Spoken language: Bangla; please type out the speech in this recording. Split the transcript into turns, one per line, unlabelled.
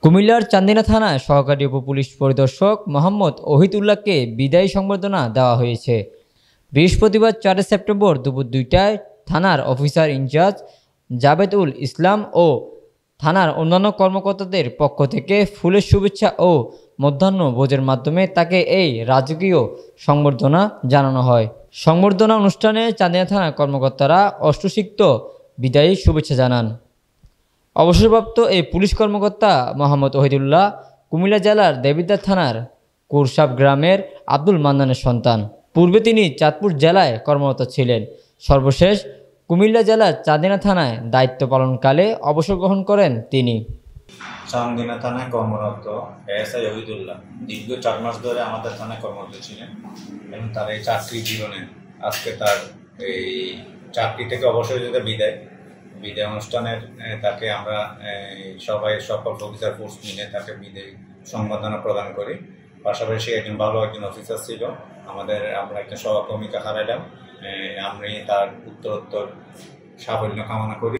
কুমিল্লার চান্দিনা থানায় সহকারী উপপুলিশ পরিদর্শক মোহাম্মদ ওহিদুল্লাহকে বিদায়ী সংবর্ধনা দেওয়া হয়েছে। বৃহস্পতিবার 4 সেপ্টেম্বর দুপুর 2টায় থানার অফিসার ইনচার্জ জাবেদুল ইসলাম ও থানার অন্যান্য কর্মকর্তাদের পক্ষ থেকে ফুলের শুভেচ্ছা ও মধ্যাহ্ন ভোজের মাধ্যমে তাকে এই রাজকীয় সংবর্ধনা জানানো হয়। সংবর্ধনা অনুষ্ঠানে চান্দিনা থানার কর্মকর্তারা অষ্টসিক্ত বিদায়ী শুভেচ্ছা জানান। অবসরপ্রাপ্ত এই পুলিশ কর্মকর্তা মোহাম্মদ ওহিদুল্লাহ কুমিল্লা জেলার দেবিদ্বার থানার কুরসাব গ্রামের আব্দুল মান্নানের সন্তান। পূর্বে তিনি চাঁদপুর জেলায় কর্মরত ছিলেন। সর্বশেষ কুমিল্লা জেলার চান্দিনা থানায় দায়িত্ব পালনকালে অবসর গ্রহণ করেন তিনি।
চান্দিনা থানায় কর্মরত এএসআই ওহিদুল্লাহ দীর্ঘ 4 মাস ধরে আমাদের থানায় কর্মরত ছিলেন এবং তার এই চাকরি জীবনে আজকে তার এই চাকরি থেকে অবসর যেতে বিদায় অনুষ্ঠানের তাকে আমরা সবাই সকল অফিসার ফোর্স মিলে তাকে বিদায় সংবর্ধনা প্রদান করি। পাশাপাশি একজন ভালো একজন অফিসার ছিল আমরা একটা সহকর্মীকে হারাইলাম। আমি তার উত্তরোত্তর সাফল্য কামনা করি।